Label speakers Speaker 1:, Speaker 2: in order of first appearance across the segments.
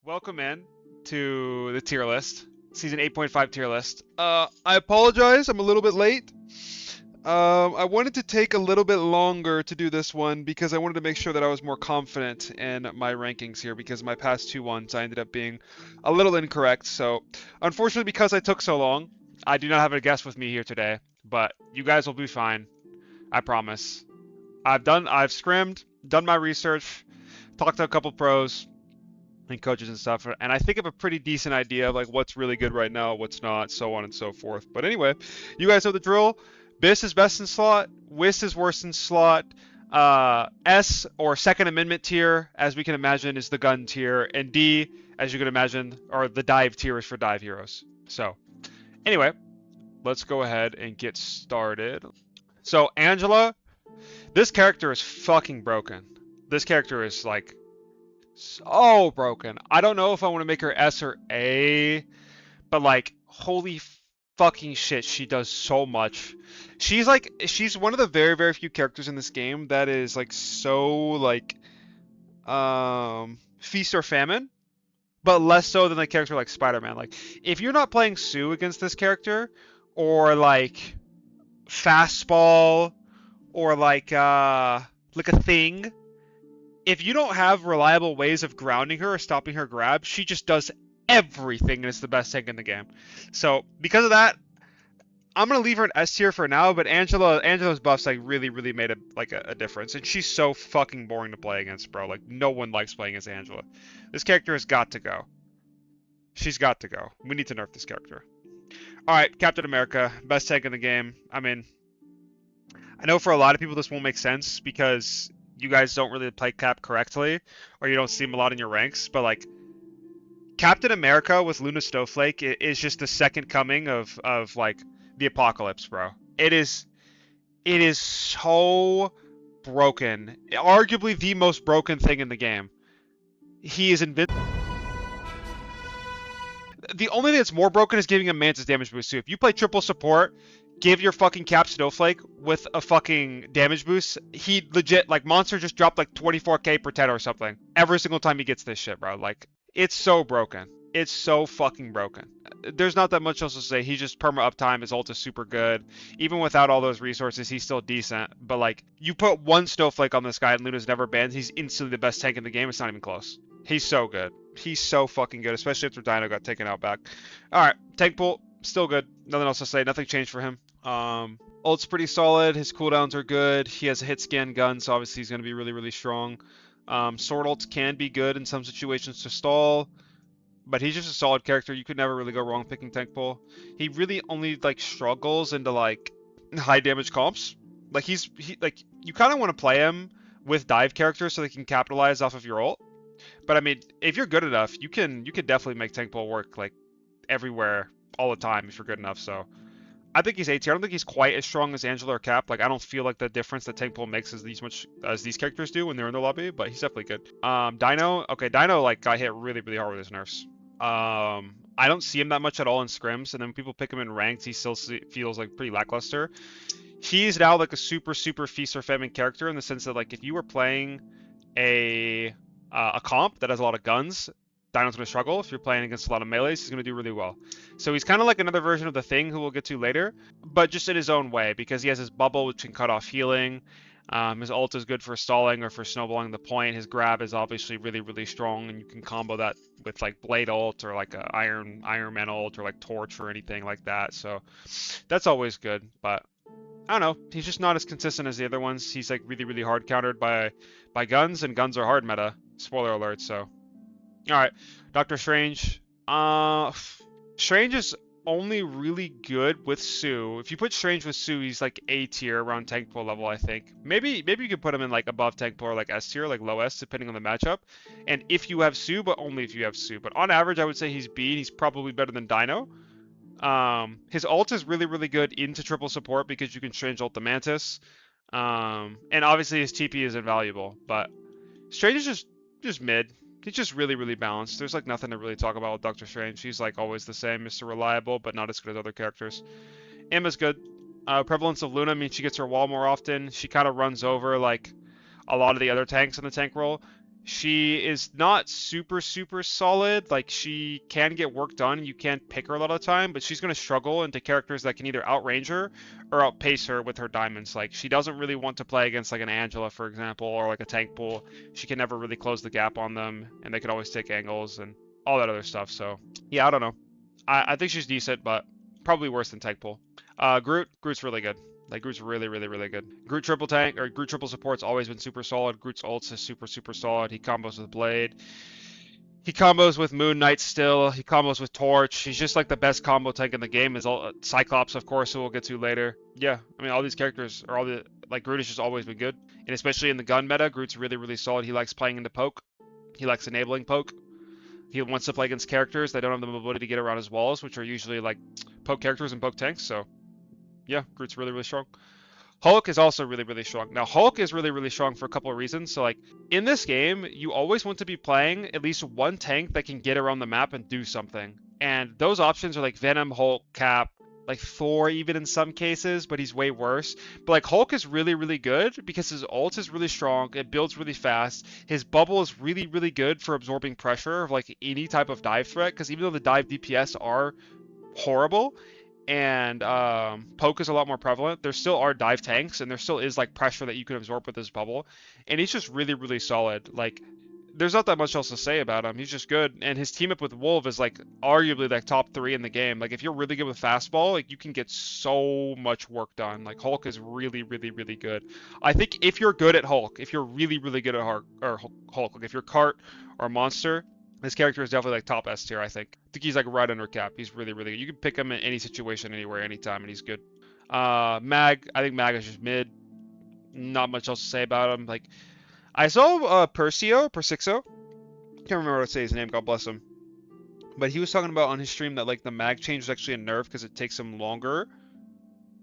Speaker 1: welcome in to the tier list, season 8.5 tier list. I apologize, I'm a little bit late. I wanted to take a little bit longer to do this one because I wanted to make sure that I was more confident in my rankings here because my past two ones I ended up being a little incorrect. So, unfortunately, because I took so long, I do not have a guest with me here today, but you guys will be fine. I promise. I've scrimmed, done my research, talked to a couple pros and coaches and stuff, and I think I have a pretty decent idea of like what's really good right now, what's not, so on and so forth. But anyway, you guys know the drill. BIS is best in slot, WIS is worst in slot, S or Second Amendment tier, as we can imagine, is the gun tier, and D, as you can imagine, or the dive tier is for dive heroes. So anyway, let's go ahead and get started. So Angela, this character is fucking broken. This character is like so broken. I don't know if I want to make her S or A, but like, holy fucking shit, she does so much. She's one of the very, very few characters in this game that is like so like, feast or famine, but less so than a character like Spider-Man. Like, if you're not playing Sue against this character, or like fastball, or like a thing, if you don't have reliable ways of grounding her or stopping her grab, she just does everything and it's the best tank in the game. So because of that, I'm gonna leave her an S tier for now. But Angela's buffs like really made a difference, and she's so fucking boring to play against, bro. Like, no one likes playing against Angela. This character has got to go. She's got to go. We need to nerf this character. All right, Captain America, best tank in the game. I mean, I know for a lot of people this won't make sense because you guys don't really play Cap correctly, or you don't see him a lot in your ranks, but like, Captain America with Luna Snowflake is just the second coming of like the apocalypse, bro. It is so broken. Arguably the most broken thing in the game. He is invincible. The only thing that's more broken is giving him Mantis damage boost too. If you play triple support, give your fucking Cap Snowflake with a fucking damage boost, he legit, like, monster just dropped like 24k per 10 or something every single time he gets this shit, bro. Like, it's so broken. It's so fucking broken. There's not that much else to say. He's just perma uptime. His ult is super good. Even without all those resources, he's still decent. But like, you put one Snowflake on this guy and Luna's never banned, he's instantly the best tank in the game. It's not even close. He's so good. He's so fucking good, especially after Dino got taken out back. Alright, tank pool, still good. Nothing else to say. Nothing changed for him. Ult's pretty solid. His cooldowns are good. He has a hit scan gun, so obviously he's going to be really strong. Sword ults can be good in some situations to stall, but he's just a solid character. You could never really go wrong picking tank pool. He really only like struggles into like high damage comps. Like, he like, you kind of want to play him with dive characters so they can capitalize off of your ult. But I mean, if you're good enough, you can definitely make tank pool work like everywhere all the time if you're good enough. So I think he's A tier. I don't think he's quite as strong as Angela or Cap. Like, I don't feel like the difference that tank pool makes as these characters do when they're in the lobby, but he's definitely good. Dino, okay, Dino like got hit really hard with his nerfs. I don't see him that much at all in scrims, and then when people pick him in ranked, he still feels like pretty lackluster. He's now like a super feast or famine character in the sense that, like, if you were playing a comp that has a lot of guns, Dino's going to struggle. If you're playing against a lot of melees, he's going to do really well. So he's kind of like another version of the Thing, who we'll get to later, but just in his own way, because he has his bubble, which can cut off healing. His ult is good for stalling or for snowballing the point. His grab is obviously really strong, and you can combo that with like Blade ult or like a Iron Man ult or like Torch or anything like that. So that's always good, but I don't know. He's just not as consistent as the other ones. He's like really hard countered by guns, and guns are hard meta. Spoiler alert. So, all right, Doctor Strange. Strange is only really good with Sue. If you put Strange with Sue, he's like A tier, around tank pool level, I think. Maybe you could put him in like above tank pool or like S tier, like low S, depending on the matchup. And if you have Sue, but only if you have Sue. But on average, I would say he's B. He's probably better than Dino. His ult is really good into triple support because you can Strange ult the Mantis. And obviously his TP is invaluable, but Strange is just mid. He's just really balanced. There's like nothing to really talk about with Doctor Strange. He's like always the same, Mr. Reliable, but not as good as other characters. Emma's good. Prevalence of Luna means she gets her wall more often. She kind of runs over like a lot of the other tanks in the tank role. She is not super, super solid. Like, she can get work done. You can't pick her a lot of the time, but she's going to struggle into characters that can either outrange her or outpace her with her diamonds. Like, she doesn't really want to play against, like, an Angela, for example, or, like, a tank pool. She can never really close the gap on them, and they could always take angles and all that other stuff. So, yeah, I don't know. I think she's decent, but probably worse than tank pool. Groot's really good. Like, Groot's really, really, really good. Groot triple tank, or Groot triple support's always been super solid. Groot's ults is super, super solid. He combos with Blade. He combos with Moon Knight still. He combos with Torch. He's just like the best combo tank in the game. Is all Cyclops, of course, who we'll get to later. Yeah, I mean, all these characters, or all the, like, Groot has just always been good. And especially in the gun meta, Groot's really, really solid. He likes playing into poke. He likes enabling poke. He wants to play against characters that don't have the mobility to get around his walls, which are usually, like, poke characters and poke tanks, so yeah, Groot's really, really strong. Hulk is also really, really strong. Now, Hulk is really, really strong for a couple of reasons. So, like, in this game, you always want to be playing at least one tank that can get around the map and do something. And those options are, like, Venom, Hulk, Cap, like, Thor even in some cases, but he's way worse. But, like, Hulk is really, really good because his ult is really strong. It builds really fast. His bubble is really, really good for absorbing pressure of, like, any type of dive threat. Because even though the dive DPS are horrible, and poke is a lot more prevalent, there still are dive tanks, and there still is, like, pressure that you can absorb with this bubble, and he's just really, really solid. Like, there's not that much else to say about him. He's just good, and his team up with Wolf is, like, arguably, like, top 3 in the game. Like, if you're really good with fastball, like, you can get so much work done. Like, Hulk is really, really, really good. I think if you're good at Hulk, if you're really, really good at Hulk, like, if you're Cart or Monster, this character is definitely, like, top S tier, I think. I think he's, like, right under Cap. He's really, really good. You can pick him in any situation, anywhere, anytime, and he's good. Mag, I think Mag is just mid. Not much else to say about him. Like, I saw Persixo. Can't remember how to say his name, God bless him. But he was talking about on his stream that, like, the Mag change is actually a nerf because it takes him longer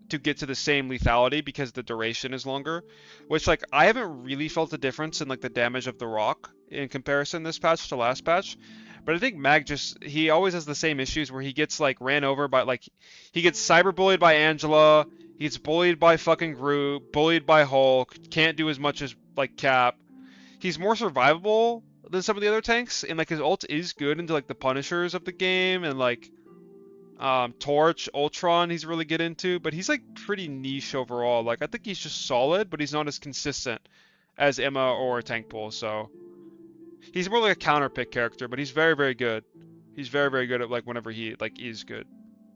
Speaker 1: to get to the same lethality because the duration is longer, which, like, I haven't really felt a difference in, like, the damage of the rock in comparison this patch to last patch. But I think Mag just, he always has the same issues where he gets, like, ran over by, like, he gets cyberbullied by Angela, he gets bullied by fucking Groot, bullied by Hulk, can't do as much as, like, Cap. He's more survivable than some of the other tanks, and, like, his ult is good into, like, the Punishers of the game, and, like, Torch, Ultron, he's really good into, but he's, like, pretty niche overall. Like, I think he's just solid, but he's not as consistent as Emma or Tank Pool, so he's more like a counter pick character, but he's very, very good. He's very, very good at, like, whenever he, like, is good.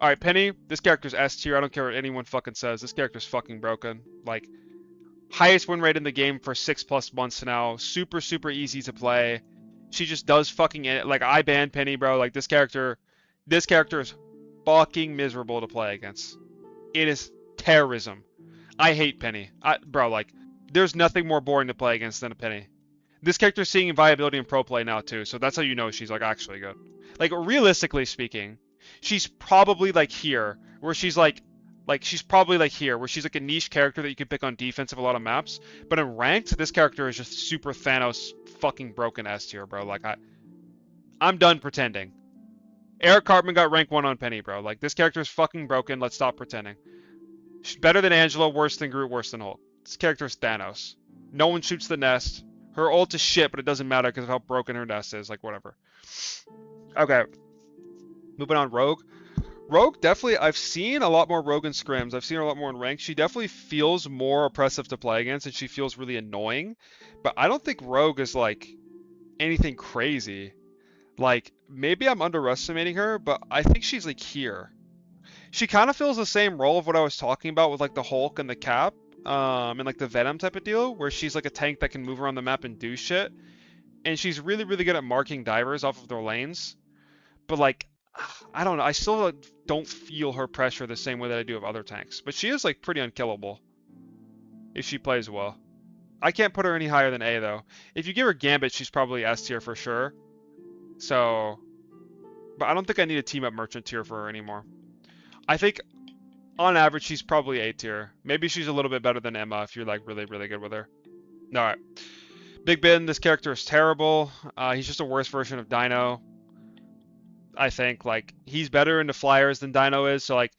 Speaker 1: Alright, Penny, this character's S tier. I don't care what anyone fucking says. This character's fucking broken. Like, highest win rate in the game for 6+ months now. Super, super easy to play. She just does fucking it. Like, I banned Penny, bro. Like, this character is fucking miserable to play against. It is terrorism. I hate Penny. Bro, like, there's nothing more boring to play against than a Penny. This character's seeing viability in pro play now too, so that's how you know she's, like, actually good. Like, realistically speaking, she's probably, like, here, where she's like she's probably, like, here, where she's, like, a niche character that you can pick on defense of a lot of maps. But in ranked, this character is just super Thanos fucking broken S tier, bro. Like, I'm done pretending. Eric Cartman got rank 1 on Penny, bro. Like, this character is fucking broken. Let's stop pretending. She's better than Angela, worse than Groot, worse than Hulk. This character is Thanos. No one shoots the nest. Her ult is shit, but it doesn't matter because of how broken her nest is. Like, whatever. Okay. Moving on, Rogue. Rogue, definitely, I've seen a lot more Rogue in scrims. I've seen her a lot more in rank. She definitely feels more oppressive to play against, and she feels really annoying. But I don't think Rogue is, like, anything crazy. Like, maybe I'm underestimating her, but I think she's, like, here. She kind of fills the same role of what I was talking about with, like, the Hulk and the Cap, and, like, the Venom type of deal, where she's, like, a tank that can move around the map and do shit. And she's really, really good at marking divers off of their lanes. But, like, I don't know. I still, like, don't feel her pressure the same way that I do of other tanks. But she is, like, pretty unkillable if she plays well. I can't put her any higher than A, though. If you give her Gambit, she's probably S tier for sure. So, but I don't think I need a team up merchant tier for her anymore. I think on average she's probably A tier. Maybe she's a little bit better than Emma if you're, like, really, really good with her. Alright. Big Ben, this character is terrible. He's just a worse version of Dino. I think, like, he's better into flyers than Dino is, so, like,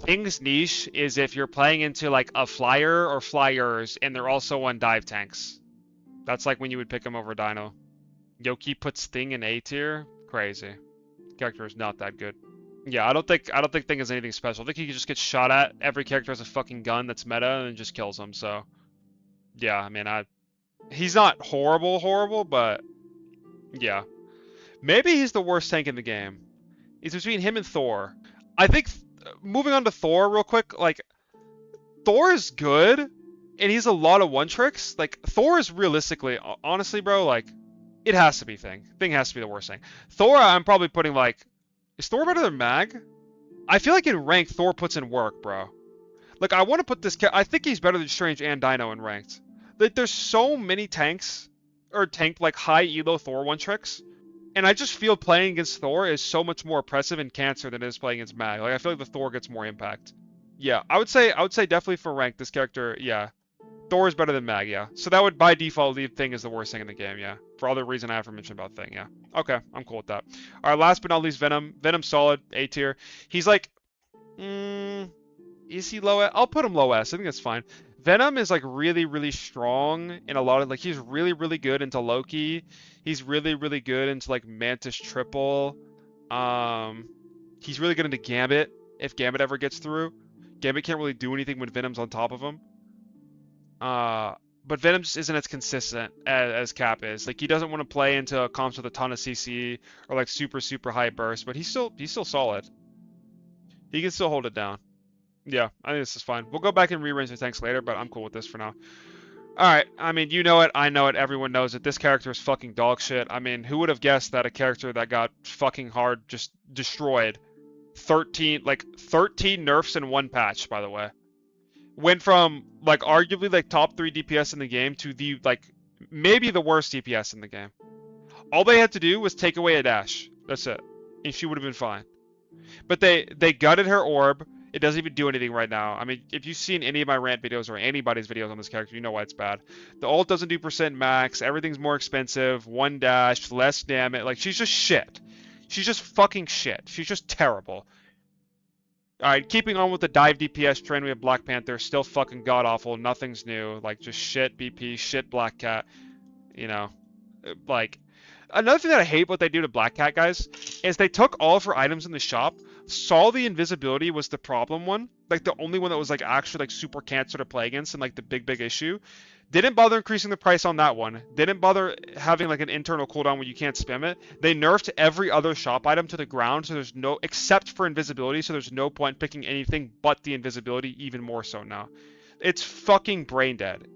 Speaker 1: things niche is if you're playing into, like, a flyer or flyers and they're also on dive tanks. That's like when you would pick him over Dino. Yoki puts Thing in A tier. Crazy. Character is not that good. Yeah, I don't think Thing is anything special. I think he can just get shot at. Every character has a fucking gun that's meta and just kills him. So yeah, I mean, he's not horrible, but yeah, maybe he's the worst tank in the game. It's between him and Thor. I think moving on to Thor real quick, like Thor is good, and he's a lot of one tricks. Like Thor is realistically, honestly, bro, like it has to be Thing. Thing has to be the worst thing. Thor, I'm probably putting like, is Thor better than Mag? I feel like in rank, Thor puts in work, bro. Like I want to put this. I think he's better than Strange and Dino in ranked. Like there's so many tanks or tank like high elo Thor one tricks. And I just feel playing against Thor is so much more oppressive in Cancer than it is playing against Mag. Like I feel like the Thor gets more impact. Yeah, I would say definitely for rank, this character, yeah. Thor is better than Mag, yeah. So that would by default leave Thing as the worst thing in the game, yeah. For all the reason I aforementioned about Thing, yeah. Okay, I'm cool with that. Alright, last but not least, Venom. Venom solid, A tier. He's like, is he low S? I'll put him low S. I think that's fine. Venom is like really strong in a lot of like he's really good into Loki. He's really good into like Mantis triple. He's really good into Gambit if Gambit ever gets through. Gambit can't really do anything when Venom's on top of him. But Venom just isn't as consistent as Cap is. Like he doesn't want to play into comps with a ton of CC or like super high burst, but he's still solid. He can still hold it down. Yeah, I think this is fine. We'll go back and rearrange the tanks later, but I'm cool with this for now. Alright, I mean, you know it, I know it, everyone knows it. This character is fucking dog shit. I mean, who would have guessed that a character that got fucking hard just destroyed 13 nerfs in one patch, by the way. Went from, like, arguably, like, top 3 DPS in the game to the, like, maybe the worst DPS in the game. All they had to do was take away a dash. That's it. And she would have been fine. But they gutted her orb. It doesn't even do anything right now. I mean, if you've seen any of my rant videos or anybody's videos on this character, you know why it's bad. The ult doesn't do percent max. Everything's more expensive. One dash, less damage. Like, she's just shit. She's just fucking shit. She's just terrible. Alright, keeping on with the dive DPS trend, we have Black Panther. Still fucking god-awful. Nothing's new. Like, just shit BP, shit Black Cat. You know, like... Another thing that I hate what they do to Black Cat, guys, is they took all of her items in the shop, saw the invisibility was the problem one, like the only one that was like actually like super cancer to play against and like the big issue. Didn't bother increasing the price on that one. Didn't bother having like an internal cooldown where you can't spam it. They nerfed every other shop item to the ground, so there's no, except for invisibility, so there's no point picking anything but the invisibility, even more so now. It's fucking brain dead.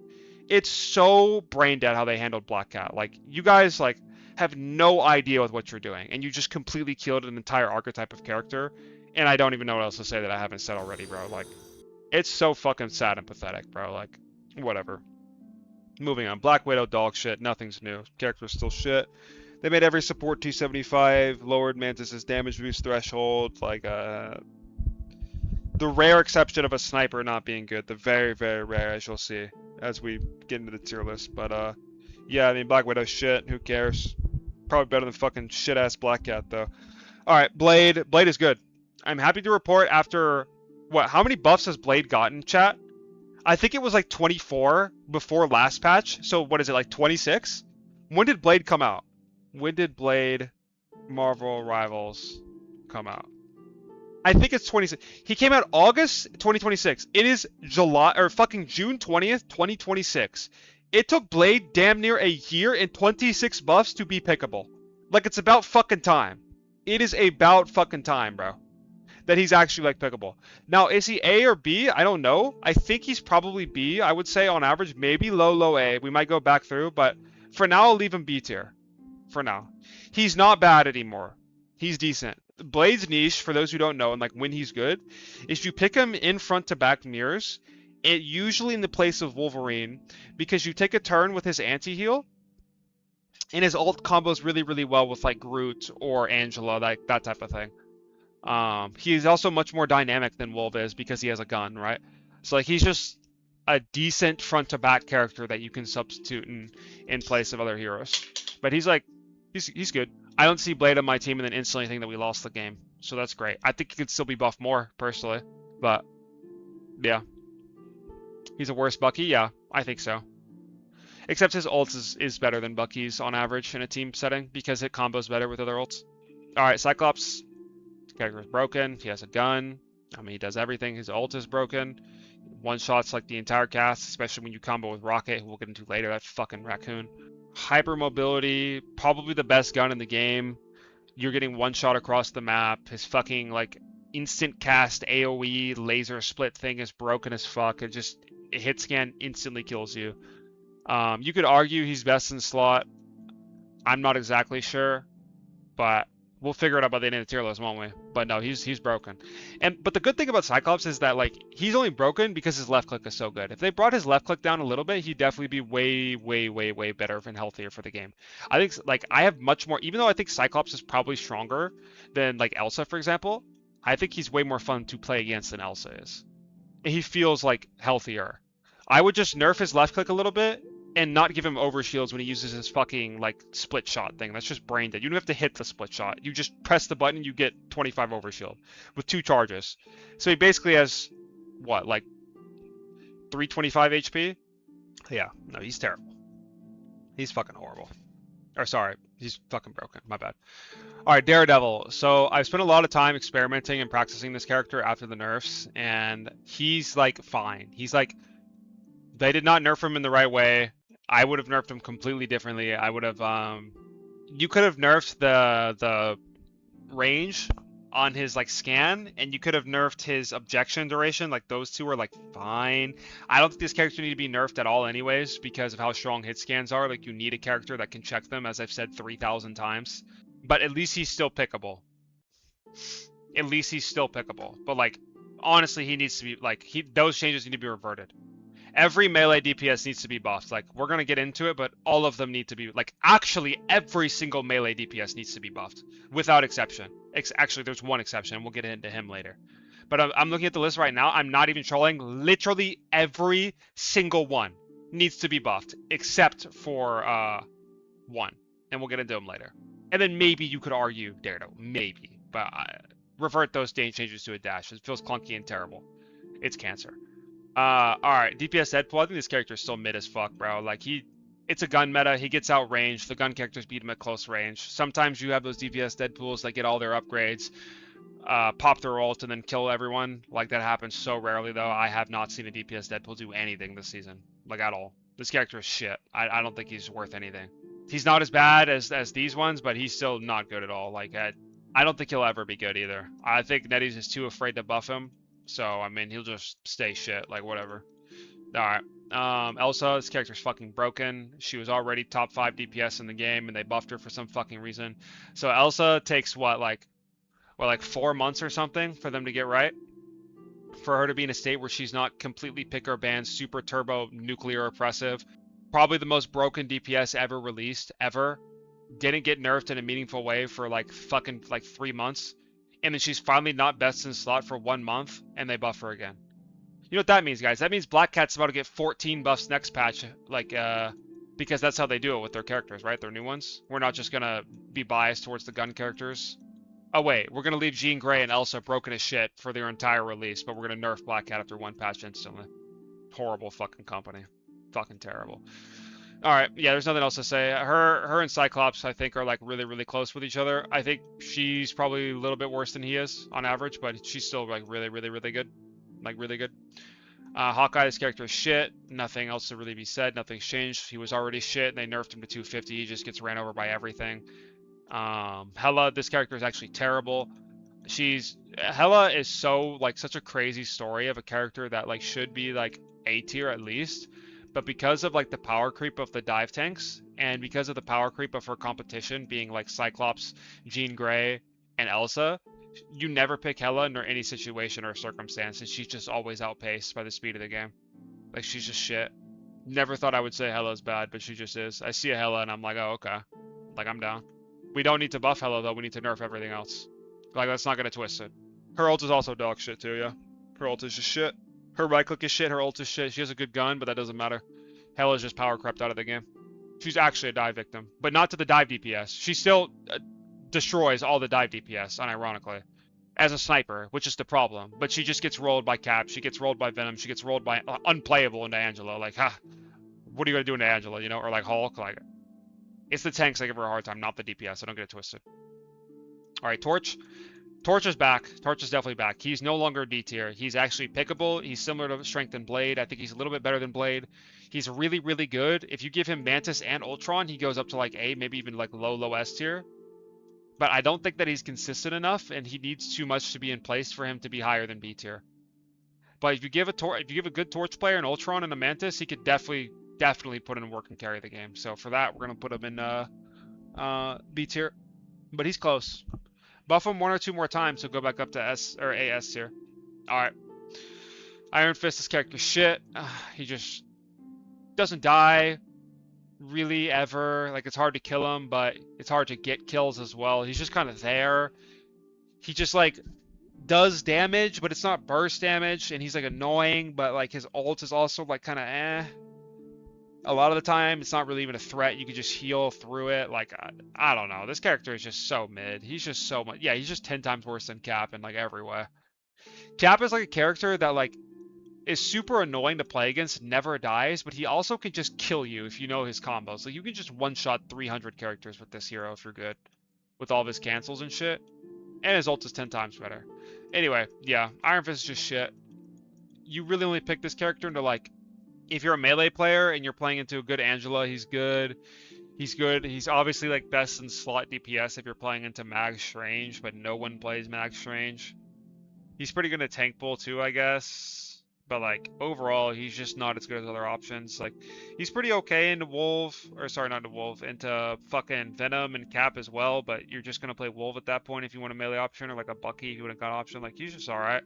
Speaker 1: It's so brain dead how they handled Black Cat. Like, you guys, like, have no idea with what you're doing, and you just completely killed an entire archetype of character, and I don't even know what else to say that I haven't said already, bro. Like, it's so fucking sad and pathetic, bro. Like, whatever. Moving on. Black Widow, dog shit. Nothing's new. Character's still shit. They made every support 275, lowered Mantis's damage boost threshold, like, the rare exception of a sniper not being good. The very rare, as you'll see, as we get into the tier list. But, yeah, I mean, Black Widow shit. Who cares? Probably better than fucking shit-ass Black Cat, though. Alright, Blade. Blade is good. I'm happy to report after... What, how many buffs has Blade gotten, chat? I think it was like 24 before last patch. So what is it, like 26? When did Blade come out? When did Blade Marvel Rivals come out? I think it's 26. He came out August 2026. It is July, or fucking June 20th, 2026. It took Blade damn near a year and 26 buffs to be pickable. Like, it's about fucking time. It is about fucking time, bro. That he's actually, like, pickable. Now, is he A or B? I don't know. I think he's probably B. I would say, on average, maybe low A. We might go back through, but for now, I'll leave him B tier. For now. He's not bad anymore. He's decent. Blade's niche, for those who don't know, and, like, when he's good, is you pick him in front-to-back mirrors, it usually in the place of Wolverine, because you take a turn with his anti-heal, and his ult combos really well with like Groot or Angela, like that type of thing. He's also much more dynamic than Wolv is because he has a gun, right? So like he's just a decent front to back character that you can substitute in place of other heroes. But he's like he's good. I don't see Blade on my team and then instantly think that we lost the game. So that's great. I think he could still be buffed more, personally. But yeah. He's a worse Bucky? Yeah, I think so. Except his ult is better than Bucky's on average in a team setting because it combos better with other ults. Alright, Cyclops. Character is broken. He has a gun. I mean, he does everything. His ult is broken. One shots like the entire cast, especially when you combo with Rocket, who we'll get into later. That fucking raccoon. Hyper mobility, probably the best gun in the game. You're getting one shot across the map. His fucking like instant cast AoE laser split thing is broken as fuck. It hit scan instantly kills you. You could argue he's best in slot. I'm not exactly sure, but we'll figure it out by the end of the tier list, won't we? But no, he's broken. But the good thing about Cyclops is that like he's only broken because his left click is so good. If they brought his left click down a little bit, he'd definitely be way better and healthier for the game. I think like I have much more, even though I think Cyclops is probably stronger than like Elsa, for example. I think he's way more fun to play against than Elsa is. And he feels like healthier. I would just nerf his left click a little bit and not give him overshields when he uses his fucking like split shot thing. That's just brain dead. You don't have to hit the split shot. You just press the button, you get 25 overshield with 2 charges. So he basically has what, like 325 HP? Yeah, no, he's terrible. He's fucking horrible. Or sorry, he's fucking broken. My bad. All right, Daredevil. So I've spent a lot of time experimenting and practicing this character after the nerfs, and he's like fine. He's like, they did not nerf him in the right way. I would have nerfed him completely differently. I would have, you could have nerfed the range on his like scan, and you could have nerfed his objection duration. Like those two are like fine. I don't think this character need to be nerfed at all anyways because of how strong hit scans are. Like you need a character that can check them, as I've said 3,000 times. But at least he's still pickable. At least he's still pickable. But like honestly, he needs to be like those changes need to be reverted. Every melee DPS needs to be buffed. Like, we're going to get into it, but all of them need to be, like, actually, every single melee DPS needs to be buffed, without exception. Actually, there's one exception, and we'll get into him later. But I'm looking at the list right now. I'm not even trolling. Literally every single one needs to be buffed, except for one. And we'll get into him later. And then maybe you could argue Daredevil. Maybe. But revert those changes to a dash. It feels clunky and terrible. It's cancer. Alright, DPS Deadpool. I think this character is still mid as fuck, bro. Like, it's a gun meta. He gets outranged. The gun characters beat him at close range. Sometimes you have those DPS Deadpools that get all their upgrades, pop their ult, and then kill everyone. Like, that happens so rarely, though. I have not seen a DPS Deadpool do anything this season. Like, at all. This character is shit. I don't think he's worth anything. He's not as bad as these ones, but he's still not good at all. Like, I don't think he'll ever be good either. I think Nettie's is too afraid to buff him. So, I mean, he'll just stay shit, like, whatever. Alright, Elsa, this character's fucking broken. She was already top 5 DPS in the game, and they buffed her for some fucking reason. So, Elsa takes, like 4 months or something for them to get right? For her to be in a state where she's not completely pick or ban, super turbo, nuclear oppressive. Probably the most broken DPS ever released, ever. Didn't get nerfed in a meaningful way for, like, fucking, 3 months. And then she's finally not best in slot for 1 month, and they buff her again. You know what that means, guys? That means Black Cat's about to get 14 buffs next patch, like, because that's how they do it with their characters, right? Their new ones. We're not just gonna be biased towards the gun characters. Oh wait, we're gonna leave Jean Grey and Elsa broken as shit for their entire release, but we're gonna nerf Black Cat after 1 patch instantly. Horrible fucking company. Fucking terrible. Alright, yeah, there's nothing else to say. Her and Cyclops, I think, are, like, really close with each other. I think she's probably a little bit worse than he is, on average, but she's still, like, really good. Like, really good. Hawkeye, this character is shit. Nothing else to really be said. Nothing's changed. He was already shit, and they nerfed him to 250. He just gets ran over by everything. Hela, this character is actually terrible. Hela is so, like, such a crazy story of a character that, like, should be, like, A tier at least. But because of, like, the power creep of the dive tanks, and because of the power creep of her competition being, like, Cyclops, Jean Grey, and Elsa, you never pick Hela under any situation or circumstance, and she's just always outpaced by the speed of the game. Like, she's just shit. Never thought I would say Hela's bad, but she just is. I see a Hela, and I'm like, oh, okay. Like, I'm down. We don't need to buff Hela, though. We need to nerf everything else. Like, that's not gonna twist it. Her ult is also dog shit, too, yeah. Her ult is just shit. Her right click is shit, her ult is shit. She has a good gun, but that doesn't matter. Hela's just power crept out of the game. She's actually a dive victim, but not to the dive DPS. She still destroys all the dive DPS, unironically, as a sniper, which is the problem. But she just gets rolled by Cap, she gets rolled by Venom, she gets rolled by unplayable into Angela. Like, what are you gonna do into Angela, you know, or like Hulk? Like, it's the tanks that give her a hard time, not the DPS. So don't get it twisted. All right, Torch. Torch is back. Torch is definitely back. He's no longer D tier. He's actually pickable. He's similar to Strength and Blade. I think he's a little bit better than Blade. He's really, really good. If you give him Mantis and Ultron, he goes up to like A, maybe even like low S tier. But I don't think that he's consistent enough, and he needs too much to be in place for him to be higher than B tier. But if you give a good Torch player an Ultron and a Mantis, he could definitely put in work and carry the game. So for that, we're gonna put him in B tier. But he's close. Buff him 1 or 2 more times, so go back up to S or AS tier. All right. Iron Fist, this character shit. He just doesn't die really ever. Like, it's hard to kill him, but it's hard to get kills as well. He's just kind of there. He just like does damage, but it's not burst damage, and he's like annoying, but like his ult is also like kind of a lot of the time. It's not really even a threat. You can just heal through it. Like, I don't know. This character is just so mid. He's just so much. Yeah, he's just 10 times worse than Cap in like every way. Cap is like a character that like is super annoying to play against, never dies, but he also can just kill you if you know his combos. Like, you can just one-shot 300 characters with this hero if you're good, with all of his cancels and shit. And his ult is 10 times better. Anyway, yeah, Iron Fist is just shit. You really only pick this character into like, if you're a melee player and you're playing into a good Angela, he's good. He's good. He's obviously like best in slot DPS if you're playing into Mag Strange, but no one plays Mag Strange. He's pretty good at tank pool too, I guess. But like overall, he's just not as good as other options. Like, he's pretty okay into Wolf, or sorry, not into Wolf, into fucking Venom and Cap as well. But you're just gonna play Wolf at that point if you want a melee option, or like a Bucky if you want a gun option. Like, he's just alright.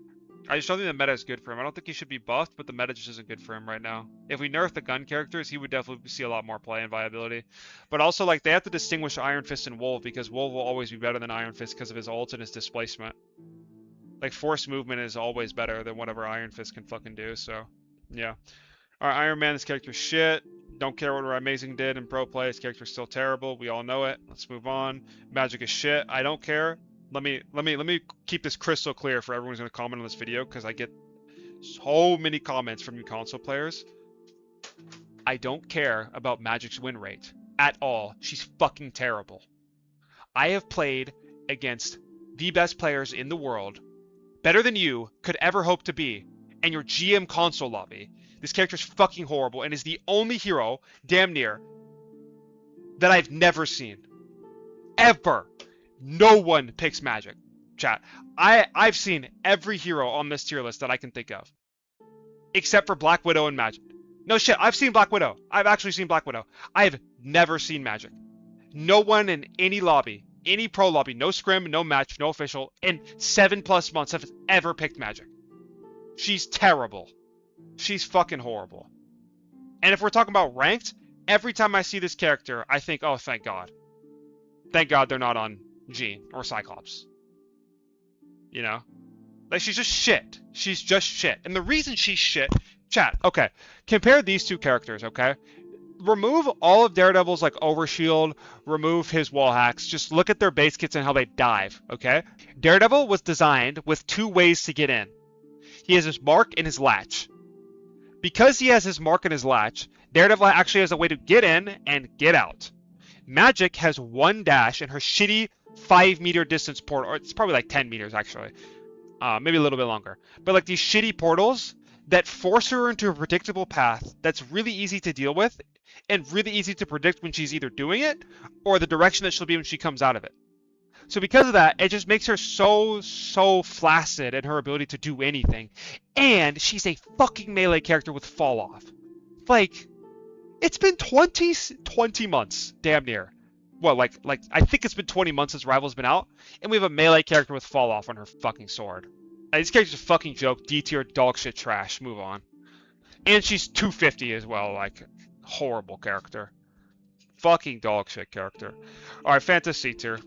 Speaker 1: I just don't think the meta is good for him. I don't think he should be buffed, but the meta just isn't good for him right now. If we nerf the gun characters, he would definitely see a lot more play and viability. But also, like, they have to distinguish Iron Fist and Wolf, because Wolf will always be better than Iron Fist because of his ult and his displacement. Like, force movement is always better than whatever Iron Fist can fucking do, so, yeah. Alright, Iron Man, this character's shit. Don't care what Amazing did in pro play. This character's still terrible. We all know it. Let's move on. Magic is shit. I don't care. Let me keep this crystal clear for everyone who's gonna comment on this video, because I get so many comments from you console players. I don't care about Magic's win rate at all. She's fucking terrible. I have played against the best players in the world, better than you could ever hope to be, and your GM console lobby. This character's fucking horrible and is the only hero, damn near, that I've never seen. Ever. No one picks Magic, chat. I've seen every hero on this tier list that I can think of, except for Black Widow and Magic. No shit, I've seen Black Widow. I've actually seen Black Widow. I've never seen Magic. No one in any lobby, any pro lobby, no scrim, no match, no official, in 7+ months have ever picked Magic. She's terrible. She's fucking horrible. And if we're talking about ranked, every time I see this character, I think, oh, thank God. Thank God they're not on Jean or Cyclops. You know? Like, she's just shit. She's just shit. And the reason she's shit, chat, okay, compare these two characters, okay? Remove all of Daredevil's like overshield, remove his wall hacks, just look at their base kits and how they dive, okay? Daredevil was designed with 2 ways to get in. He has his mark and his latch. Because he has his mark and his latch, Daredevil actually has a way to get in and get out. Magic has 1 dash and her shitty 5-meter distance portal, or it's probably like 10 meters actually, maybe a little bit longer, but like these shitty portals that force her into a predictable path that's really easy to deal with and really easy to predict when she's either doing it or the direction that she'll be when she comes out of it. So because of that, it just makes her so flaccid in her ability to do anything, and she's a fucking melee character with fall off. Like, it's been 20 months, damn near. Well, like I think it's been 20 months since Rival's been out, and we have a melee character with fall off on her fucking sword. This character's a fucking joke, D tier, dog shit trash, move on. And she's 250 as well, like, horrible character. Fucking dog shit character. Alright, Fanta's C tier.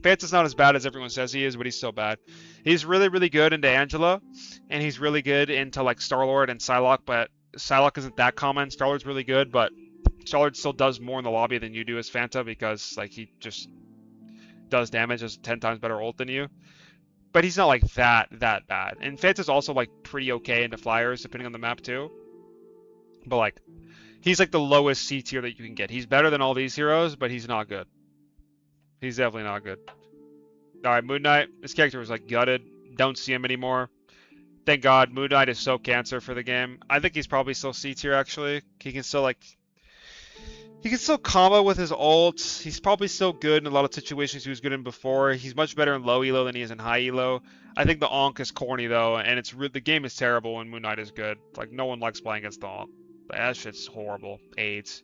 Speaker 1: Fanta's not as bad as everyone says he is, but he's still bad. He's really, really good into Angela, and he's really good into, like, Star-Lord and Psylocke, but Psylocke isn't that common. Star-Lord's really good, but Star-Lord still does more in the lobby than you do as Fanta, because like he just does damage as 10 times better ult than you. But he's not like that bad. And Fanta's also like pretty okay into flyers depending on the map too. But like He's like the lowest C tier that you can get. He's better than all these heroes, but he's not good. He's definitely not good. Alright, Moon Knight. This character was like gutted. Don't see him anymore. Thank God, Moon Knight is so cancer for the game. I think he's probably still C tier actually. He can still combo with his ult. He's probably still good in a lot of situations he was good in before. He's much better in low elo than he is in high elo. I think the Onk is corny though, and the game is terrible when Moon Knight is good. Like no one likes playing against the Onk. That shit's horrible. AIDS.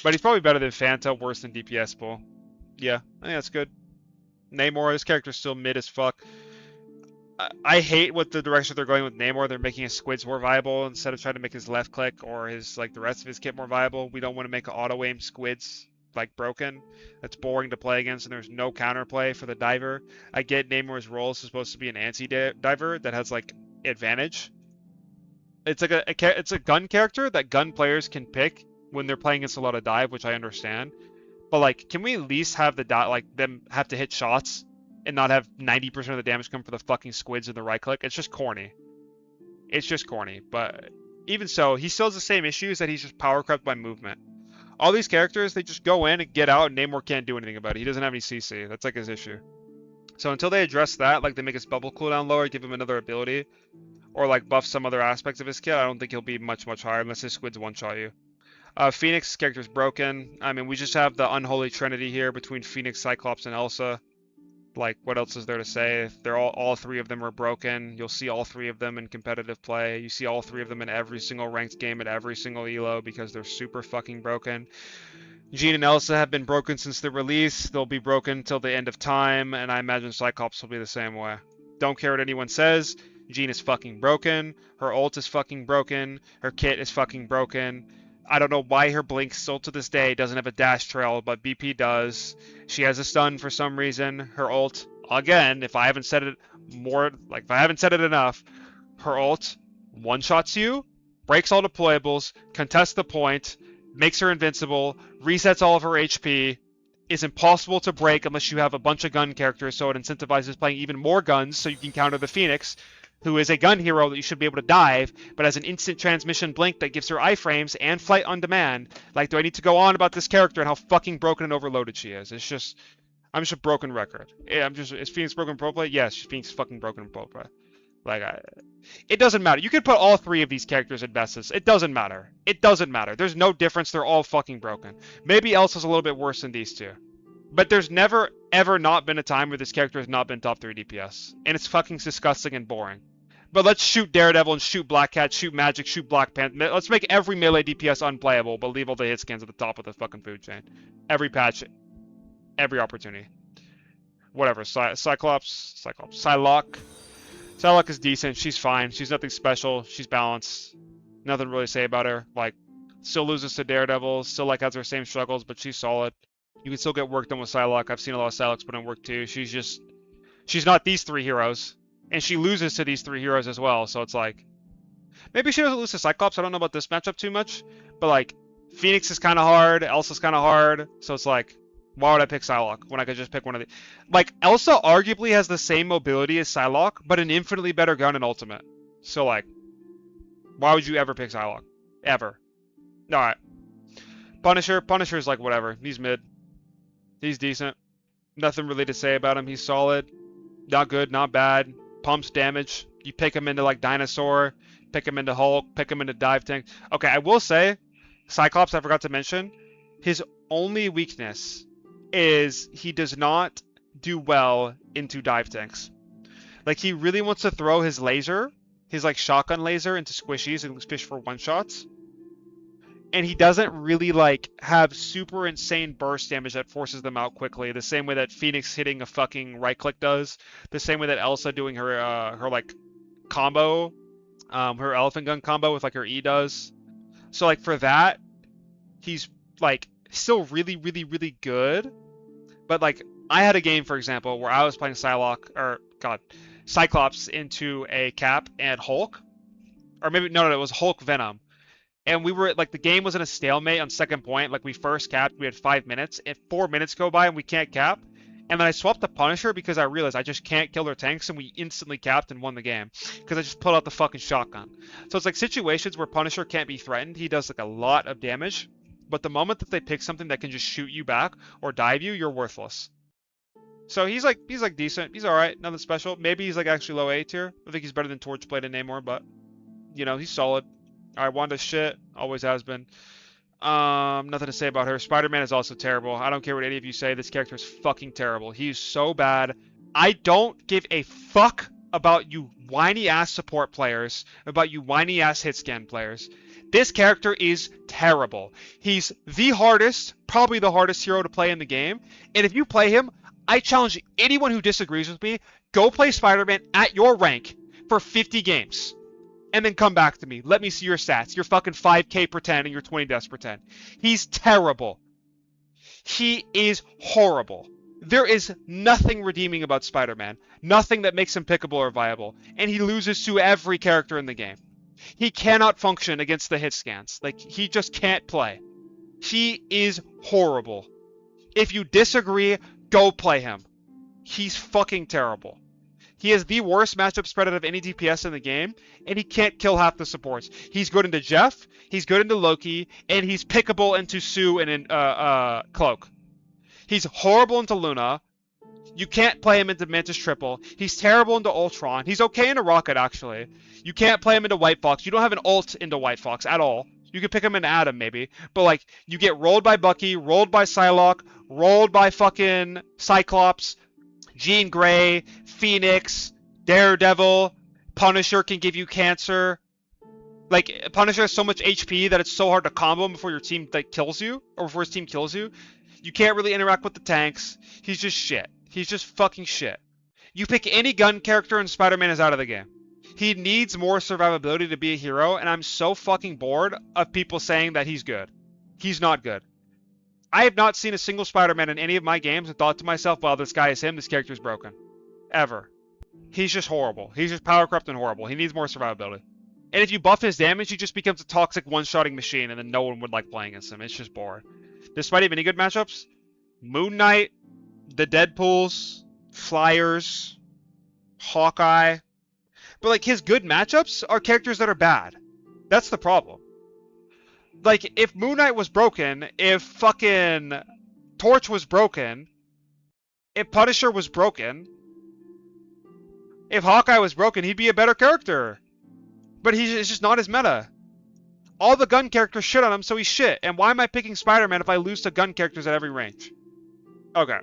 Speaker 1: But he's probably better than Fanta, worse than DPS Bull. Yeah, I think that's good. Namor, this character's still mid as fuck. I hate what the direction they're going with Namor. They're making his squids more viable instead of trying to make his left click or his the rest of his kit more viable. We don't want to make auto aim squids broken. That's boring to play against, and there's no counterplay for the diver. I get Namor's role is supposed to be an anti-diver that has advantage. It's like it's a gun character that gun players can pick when they're playing against a lot of dive, which I understand. But can we at least have them have to hit shots and not have 90% of the damage come for the fucking squids and the right click? It's just corny. It's just corny. But even so, he still has the same issues that he's just power crept by movement. All these characters, they just go in and get out, and Namor can't do anything about it. He doesn't have any CC. That's his issue. So until they address that, they make his bubble cooldown lower, give him another ability, or buff some other aspects of his kit, I don't think he'll be much higher unless his squids one-shot you. Phoenix's character's broken. I mean, we just have the unholy trinity here between Phoenix, Cyclops, and Elsa. What else is there to say? They're all three of them are broken. You'll see all three of them in competitive play. You see all three of them in every single ranked game at every single elo because they're super fucking broken. Jean and Elsa have been broken since the release. They'll be broken till the end of time, and I imagine Cyclops will be the same way. Don't care what anyone says. Jean is fucking broken. Her ult is fucking broken. Her kit is fucking broken. I don't know why her blink still to this day doesn't have a dash trail, but BP does. She has a stun for some reason. Her ult, again, if I haven't said it if I haven't said it enough, her ult one-shots you, breaks all deployables, contests the point, makes her invincible, resets all of her HP, is impossible to break unless you have a bunch of gun characters, so it incentivizes playing even more guns so you can counter the Phoenix, who is a gun hero that you should be able to dive, but has an instant transmission blink that gives her iframes and flight on demand. Do I need to go on about this character and how fucking broken and overloaded she is? I'm just a broken record. Is Phoenix broken pro play? Yes, Phoenix is fucking broken pro play. It doesn't matter. You can put all three of these characters in Bessus. It doesn't matter. It doesn't matter. There's no difference. They're all fucking broken. Maybe Elsa's a little bit worse than these two. But there's never, ever not been a time where this character has not been top 3 DPS. And it's fucking disgusting and boring. But let's shoot Daredevil and shoot Black Cat, shoot Magic, shoot Black Panther. Let's make every melee DPS unplayable, but leave all the hit scans at the top of the fucking food chain. Every patch, every opportunity. Whatever. Cyclops. Psylocke. Psylocke is decent. She's fine. She's nothing special. She's balanced. Nothing really to say about her. Still loses to Daredevil. Still has her same struggles, but she's solid. You can still get work done with Psylocke. I've seen a lot of Psylocke's put in work too. She's not these three heroes. And she loses to these three heroes as well, so it's maybe she doesn't lose to Cyclops. I don't know about this matchup too much, but Phoenix is kind of hard, Elsa's kind of hard, so it's why would I pick Psylocke when I could just pick one of the... Elsa arguably has the same mobility as Psylocke, but an infinitely better gun and ultimate. So why would you ever pick Psylocke? Ever. Alright. Punisher's whatever. He's mid. He's decent. Nothing really to say about him. He's solid. Not good, not bad. Pumps damage. You pick him into Dinosaur, pick him into Hulk, pick him into Dive Tank. Okay, I will say, Cyclops, I forgot to mention, his only weakness is he does not do well into Dive Tanks. He really wants to throw his laser, his shotgun laser into squishies and fish for one-shots. And he doesn't really have super insane burst damage that forces them out quickly, the same way that Phoenix hitting a fucking right click does, the same way that Elsa doing her combo, her elephant gun combo with her E does. So for that, he's still really, really, really good. But I had a game, for example, where I was playing Cyclops into a Cap and Hulk, or maybe no, it was Hulk Venom. And we were the game was in a stalemate on second point. We first capped, we had 5 minutes, and 4 minutes go by and we can't cap. And then I swapped the Punisher because I realized I just can't kill their tanks, and we instantly capped and won the game because I just pulled out the fucking shotgun. So it's like situations where Punisher can't be threatened. He does like a lot of damage, but the moment that they pick something that can just shoot you back or dive you, you're worthless. So he's like decent. He's all right, nothing special. Maybe he's like actually low A tier. I think he's better than Torchblade and Namor, but you know he's solid. All right, Wanda's shit, always has been. Nothing to say about her. Spider-Man is also terrible. I don't care what any of you say. This character is fucking terrible. He's so bad. I don't give a fuck about you whiny ass support players, about you whiny ass hit scan players. This character is terrible. He's the hardest, probably the hardest hero to play in the game. And if you play him, I challenge anyone who disagrees with me, go play Spider-Man at your rank for 50 games. And then come back to me. Let me see your stats. Your fucking 5k per 10 and your 20 deaths per 10. He's terrible. He is horrible. There is nothing redeeming about Spider-Man. Nothing that makes him pickable or viable. And he loses to every character in the game. He cannot function against the hit scans. Like, he just can't play. He is horrible. If you disagree, go play him. He's fucking terrible. He has the worst matchup spread out of any DPS in the game, and he can't kill half the supports. He's good into Jeff, he's good into Loki, and he's pickable into Sue and in Cloak. He's horrible into Luna. You can't play him into Mantis Triple. He's terrible into Ultron. He's okay into Rocket, actually. You can't play him into White Fox. You don't have an ult into White Fox at all. You can pick him into Adam, maybe. But, like, you get rolled by Bucky, rolled by Psylocke, rolled by fucking Cyclops, Jean Grey, Phoenix, Daredevil, Punisher can give you cancer. Like, Punisher has so much HP that it's so hard to combo him before your team like kills you, or before his team kills you. You can't really interact with the tanks. He's just shit. He's just fucking shit. You pick any gun character and Spider-Man is out of the game. He needs more survivability to be a hero, and I'm so fucking bored of people saying that he's good. He's not good. I have not seen a single Spider-Man in any of my games and thought to myself, well, this guy is him, this character is broken. Ever. He's just horrible. He's just power corrupt and horrible. He needs more survivability. And if you buff his damage, he just becomes a toxic one-shotting machine, and then no one would like playing against him. It's just boring. Despite even any good matchups, Moon Knight, the Deadpools, Flyers, Hawkeye. But like his good matchups are characters that are bad. That's the problem. Like, if Moon Knight was broken, if fucking Torch was broken, if Punisher was broken, if Hawkeye was broken, he'd be a better character. But it's just not his meta. All the gun characters shit on him, so he's shit. And why am I picking Spider-Man if I lose to gun characters at every range? Okay.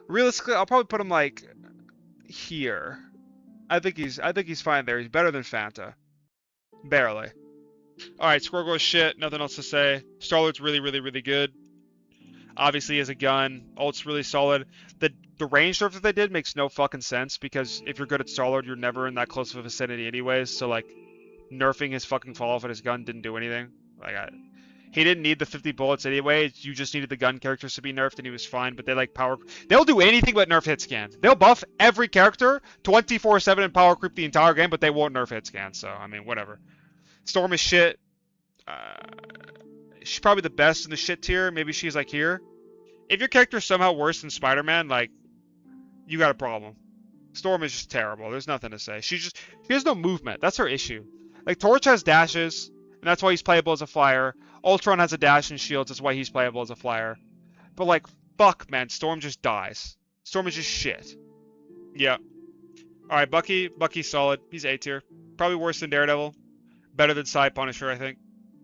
Speaker 1: Realistically, I'll probably put him, like, here. I think he's fine there. He's better than Fanta. Barely. Alright, Squirgle is shit. Nothing else to say. Star-Lord's really, really, really good. Obviously, as a gun. Ult's really solid. The range nerf that they did makes no fucking sense, because if you're good at Star-Lord, you're never in that close of a vicinity anyways, so, like, nerfing his fucking fall off at his gun didn't do anything. Like, he didn't need the 50 bullets anyway. You just needed the gun characters to be nerfed, and he was fine. But they like power. They'll do anything but nerf hit scan. They'll buff every character 24/7 and power creep the entire game, but they won't nerf hit scan. So I mean, whatever. Storm is shit. She's probably the best in the shit tier. Maybe she's like here. If your character's somehow worse than Spider-Man, like, you got a problem. Storm is just terrible. There's nothing to say. She has no movement. That's her issue. Like, Torch has dashes, and that's why he's playable as a flyer. Ultron has a dash and shields, that's why he's playable as a flyer. But, like, fuck, man, Storm just dies. Storm is just shit. Yeah. Alright, Bucky's solid. He's A tier. Probably worse than Daredevil. Better than Psy Punisher, I think.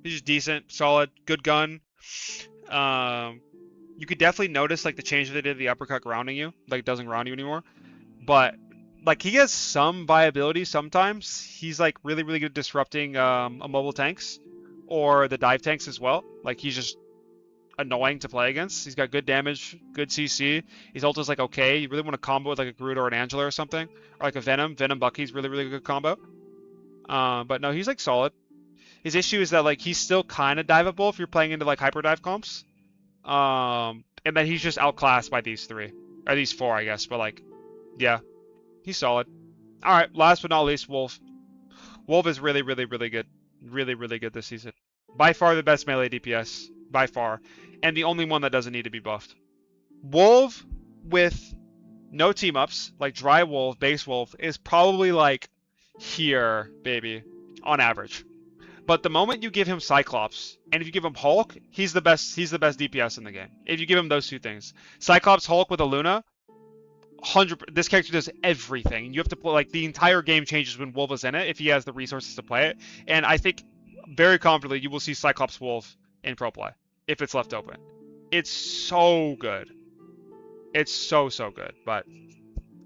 Speaker 1: He's just decent, solid, good gun. You could definitely notice, like, the change that they did to the uppercut grounding you. Like, it doesn't ground you anymore. But, like, he has some viability sometimes. He's, like, really, really good at disrupting immobile tanks. Or the dive tanks as well. Like, he's just annoying to play against. He's got good damage, good CC. His ult is, like, okay. You really want to combo with, like, a Groot or an Angela or something. Or, like, a Venom. Venom Bucky's really, really good combo. But, no, he's, like, solid. His issue is that, like, he's still kind of diveable if you're playing into, like, hyper dive comps. And then he's just outclassed by these three. Or these four, I guess. But, like, yeah. He's solid. Alright, last but not least, Wolf. Wolf is really, really, really good. Really, really good this season. By far the best melee DPS. By far. And the only one that doesn't need to be buffed. Wolf with No team ups, like Dry Wolf, Base Wolf is probably like here, baby, on average. But the moment you give him Cyclops, and if you give him Hulk, he's the best. He's the best DPS in the game. If you give him those two things, Cyclops, Hulk with a Luna, 100. This character does everything. You have to play like the entire game changes when Wolf is in it if he has the resources to play it. And I think very confidently you will see Cyclops Wolf in pro play if it's left open. It's so good. It's so good. But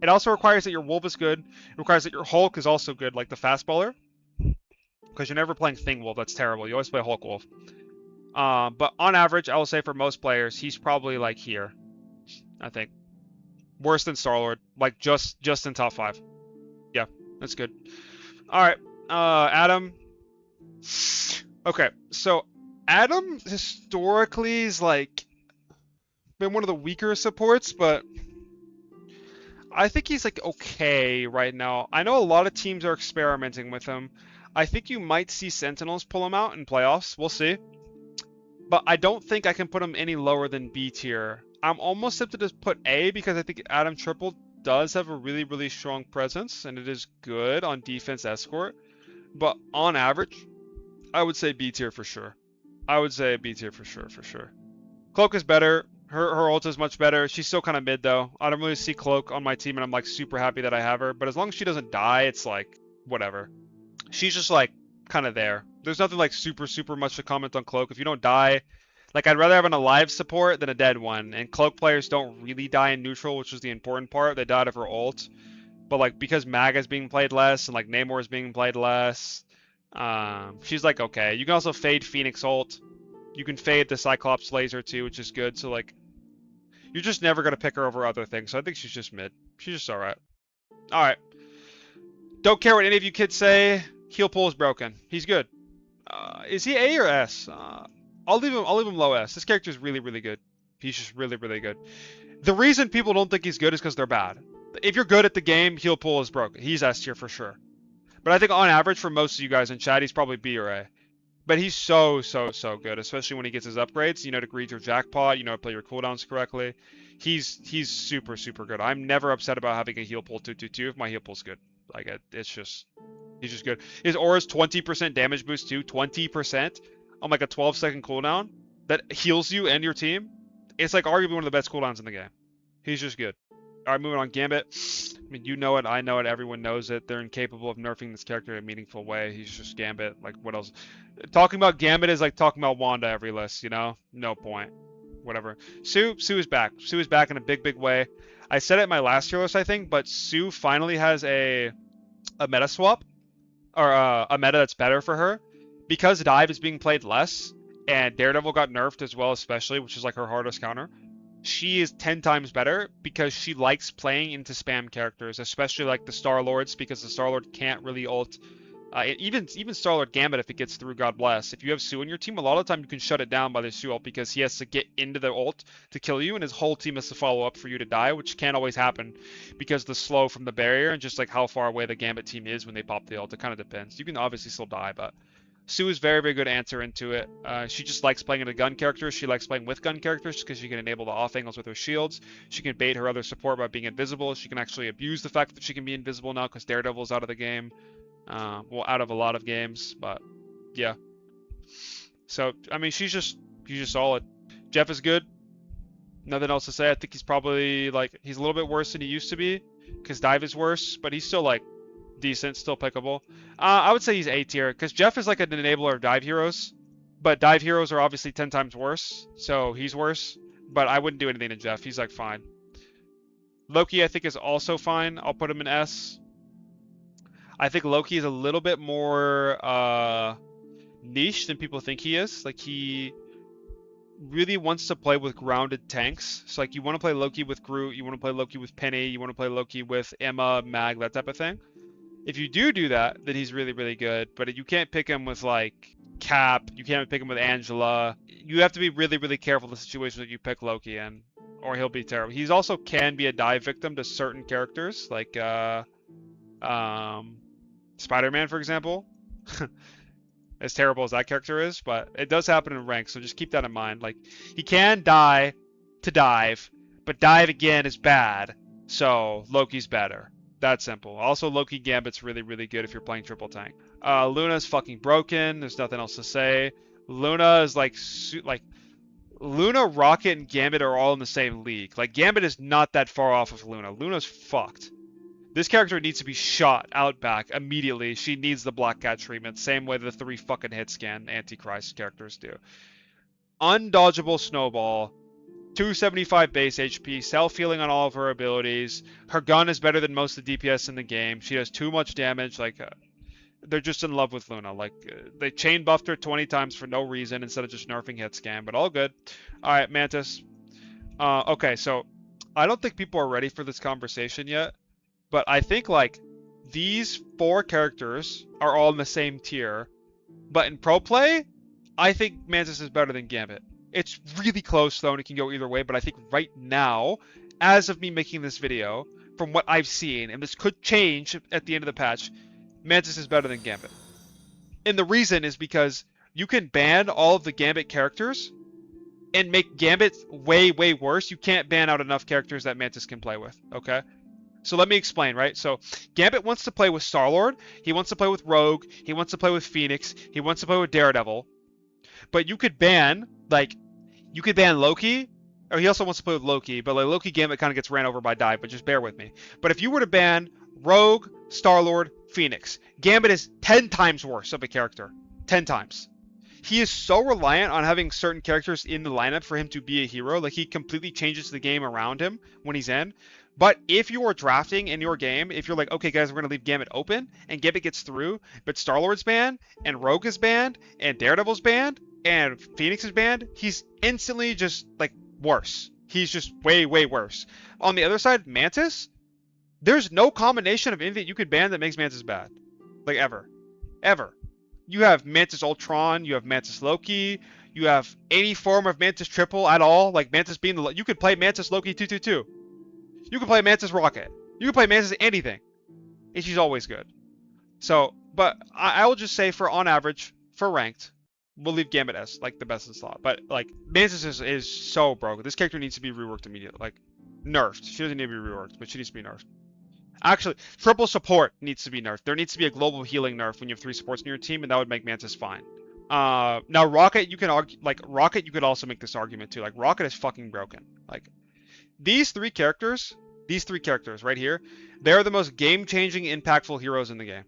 Speaker 1: it also requires that your Wolf is good. It requires that your Hulk is also good, like the fastballer. Because you're never playing Thing Wolf. That's terrible. You always play Hulk Wolf. But on average, I will say for most players, he's probably like here. I think worse than Star-Lord, like just in top 5. Yeah, that's good. All right, Adam. Okay, so Adam historically is like been one of the weaker supports, but I think he's like okay right now. I know a lot of teams are experimenting with him. I think you might see Sentinels pull him out in playoffs. We'll see. But I don't think I can put him any lower than B tier. I'm almost tempted to put A because I think Adam Triple does have a really, really strong presence, and it is good on defense escort. But on average, I would say B tier for sure. I would say B tier for sure. Cloak is better. Her ult is much better. She's still kind of mid though. I don't really see Cloak on my team, and I'm like super happy that I have her. But as long as she doesn't die, it's like whatever. She's just like kind of there. There's nothing like super much to comment on Cloak. If you don't die, like I'd rather have an alive support than a dead one. And Cloak players don't really die in neutral, which is the important part. They die out of her ult. But like because Maga is being played less and like Namor is being played less, she's like okay. You can also fade Phoenix ult. You can fade the Cyclops laser too, which is good. So like you're just never gonna pick her over other things. So I think she's just mid. She's just alright. Alright. Don't care what any of you kids say. Heal pull is broken. He's good. Is he A or S? I'll leave him low S. This character is really good. He's just really good. The reason people don't think he's good is because they're bad. If you're good at the game, heal pull is broken. He's S tier for sure. But I think on average for most of you guys in chat, he's probably B or A. But he's so good, especially when he gets his upgrades. You know to read your jackpot. You know to play your cooldowns correctly. He's super good. I'm never upset about having a heal pull 2/2/2 if my heal pull's good. Like it's just. He's just good. His aura's 20% damage boost too. 20% on like a 12-second cooldown that heals you and your team. It's like arguably one of the best cooldowns in the game. He's just good. Alright, moving on. Gambit. I mean, you know it. I know it. Everyone knows it. They're incapable of nerfing this character in a meaningful way. He's just Gambit. Like, what else? Talking about Gambit is like talking about Wanda every list, you know? No point. Whatever. Sue is back. Sue is back in a big way. I said it in my last tier list, I think, but Sue finally has a meta swap. Or a meta that's better for her. Because Dive is being played less, and Daredevil got nerfed as well, especially, which is like her hardest counter. She is 10 times better because she likes playing into spam characters, especially like the Star-Lords, because the Star-Lord can't really ult. Even Star-Lord Gambit, if it gets through, God bless. If you have Sue in your team, a lot of the time you can shut it down by the Sue ult because he has to get into the ult to kill you, and his whole team has to follow up for you to die, which can't always happen because the slow from the barrier and just like how far away the Gambit team is when they pop the ult. It kind of depends. You can obviously still die, but Sue is very good answer into it. She just likes playing into gun characters. She likes playing with gun characters because she can enable the off angles with her shields. She can bait her other support by being invisible. She can actually abuse the fact that she can be invisible now because Daredevil's out of the game. Well, out of a lot of games, but yeah. So, I mean, she's just solid. Jeff is good. Nothing else to say. I think he's probably, like, he's a little bit worse than he used to be because Dive is worse, but he's still, like, decent, still pickable. I would say he's A tier because Jeff is, like, an enabler of Dive heroes, but Dive heroes are obviously 10 times worse, so he's worse, but I wouldn't do anything to Jeff. He's, like, fine. Loki, I think, is also fine. I'll put him in S. I think Loki is a little bit more niche than people think he is. Like, he really wants to play with grounded tanks. So, like, you want to play Loki with Groot, you want to play Loki with Penny, you want to play Loki with Emma, Mag, that type of thing. If you do that, then he's really good. But you can't pick him with, like, Cap. You can't pick him with Angela. You have to be really careful the situation that you pick Loki in, or he'll be terrible. He's also can be a dive victim to certain characters, like, Spider-Man, for example. As terrible as that character is, but it does happen in rank, so just keep that in mind. Like, he can die to dive, but dive again is bad. So Loki's better. That simple. Also, Loki Gambit's really, really good if you're playing triple tank. Luna's fucking broken. There's nothing else to say. Luna is like Luna, Rocket, and Gambit are all in the same league. Like Gambit is not that far off of Luna. Luna's fucked. This character needs to be shot out back immediately. She needs the Black Cat treatment, same way the 3 fucking hit scan Antichrist characters do. Undodgeable Snowball. 275 base HP, self-healing on all of her abilities. Her gun is better than most of the DPS in the game. She does too much damage. Like, they're just in love with Luna. Like, they chain buffed her 20 times for no reason instead of just nerfing hit scan, but all good. Alright, Mantis. Okay, so I don't think people are ready for this conversation yet, but I think, like, these 4 characters are all in the same tier, but in pro play, I think Mantis is better than Gambit. It's really close though, and it can go either way, but I think right now, as of me making this video, from what I've seen, and this could change at the end of the patch, Mantis is better than Gambit. And the reason is because you can ban all of the Gambit characters and make Gambit way, way worse. You can't ban out enough characters that Mantis can play with, okay? So let me explain, right? So Gambit wants to play with Star-Lord, he wants to play with Rogue, he wants to play with Phoenix, he wants to play with Daredevil, but you could ban, like, you could ban Loki, or he also wants to play with Loki, but like Loki Gambit kind of gets ran over by Dive, but just bear with me. But if you were to ban Rogue, Star-Lord, Phoenix, Gambit is 10 times worse of a character. 10 times. He is so reliant on having certain characters in the lineup for him to be a hero, like he completely changes the game around him when he's in. But if you are drafting in your game, if you're like, okay guys, we're going to leave Gambit open, and Gambit gets through, but Star-Lord's banned, and Rogue is banned, and Daredevil's banned, and Phoenix is banned, he's instantly just, like, worse. He's just way, way worse. On the other side, Mantis, there's no combination of anything you could ban that makes Mantis bad. Like, ever. Ever. You have Mantis Ultron, you have Mantis Loki, you have any form of Mantis triple at all, like Mantis being the... You could play Mantis Loki 222. You could play Mantis Rocket. You could play Mantis anything. And she's always good. So, but I will just say for on average, for ranked, we'll leave Gambit as like the best in slot. But like Mantis is so broken. This character needs to be reworked immediately. Like nerfed. She doesn't need to be reworked, but she needs to be nerfed. Actually, triple support needs to be nerfed. There needs to be a global healing nerf when you have 3 supports in your team, and that would make Mantis fine. Now Rocket, you can argue, like Rocket, you could also make this argument too. Like Rocket is fucking broken. Like these three characters right here, they're the most game-changing, impactful heroes in the game.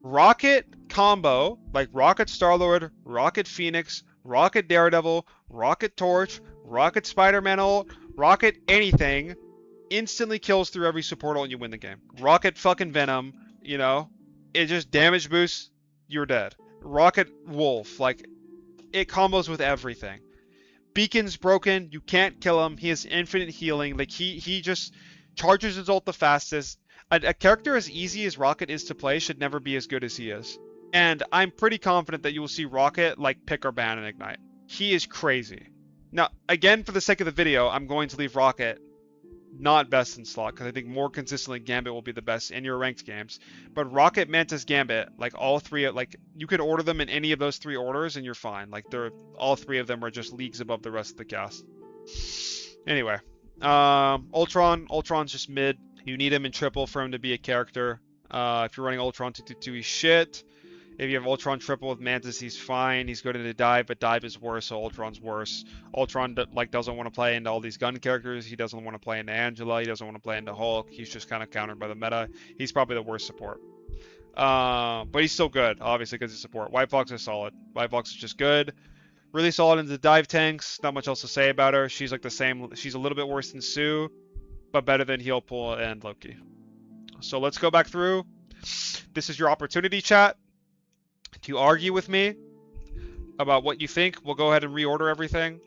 Speaker 1: Rocket combo, like Rocket Star-Lord, Rocket Phoenix, Rocket Daredevil, Rocket Torch, Rocket Spider-Man ult, Rocket anything, instantly kills through every support ult and you win the game. Rocket fucking Venom, you know, it just damage boosts, you're dead. Rocket Wolf, like, it combos with everything. Beacon's broken, you can't kill him, he has infinite healing, like he just charges his ult the fastest. A character as easy as Rocket is to play should never be as good as he is. And I'm pretty confident that you will see Rocket, like, pick or ban and Ignite. He is crazy. Now, again, for the sake of the video, I'm going to leave Rocket not best in slot, because I think more consistently Gambit will be the best in your ranked games. But Rocket, Mantis, Gambit, like, all three, like, you could order them in any of those 3 orders and you're fine. Like, all 3 of them are just leagues above the rest of the cast. Anyway. Ultron's just mid. You need him in triple for him to be a character. If you're running Ultron 222, he's shit. If you have Ultron triple with Mantis, he's fine. He's good into dive, but dive is worse, so Ultron's worse. Ultron doesn't want to play into all these gun characters. He doesn't want to play into Angela. He doesn't want to play into Hulk. He's just kind of countered by the meta. He's probably the worst support. But he's still good, obviously, because he's support. White Fox is solid. White Fox is just good. Really solid into the dive tanks. Not much else to say about her. She's like the same. She's a little bit worse than Sue, but better than Heal Pull and Loki. So let's go back through. This is your opportunity, chat, to argue with me about what you think. We'll go ahead and reorder everything.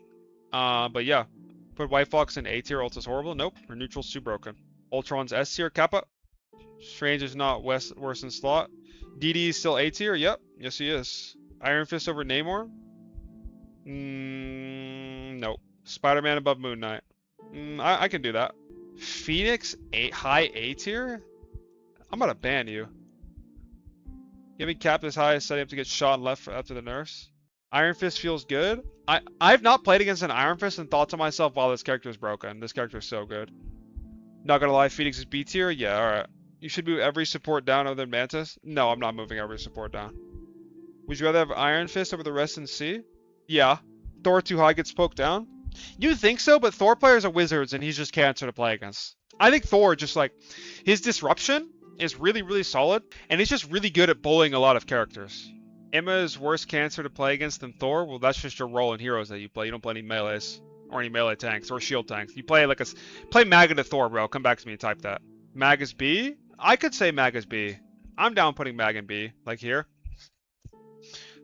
Speaker 1: But yeah, put White Fox in A tier. Ult is horrible. Nope. Her neutral's too broken. Ultron's S tier. Kappa. Strange is not worse than slot. DD is still A tier. Yep. Yes, he is. Iron Fist over Namor. Nope. Spider-Man above Moon Knight. I can do that. Phoenix high A tier? I'm gonna ban you. Give me cap this high, setting up to get shot and left after the nerfs. Iron Fist feels good. I've not played against an Iron Fist and thought to myself, wow, this character is broken. This character is so good. Not gonna lie, Phoenix is B tier? Yeah, alright. You should move every support down other than Mantis? No, I'm not moving every support down. Would you rather have Iron Fist over the rest in C? Yeah. Thor too high gets poked down? You'd think so, but Thor players are wizards and he's just cancer to play against. I think Thor just like, his disruption is really, really solid, and he's just really good at bullying a lot of characters. Emma is worse cancer to play against than Thor? Well, that's just your role in heroes that you play. You don't play any melees, or any melee tanks, or shield tanks. You play like play Mag into Thor, bro. Come back to me and type that. Mag is B? I could say Mag is B. I'm down putting Mag in B, like here.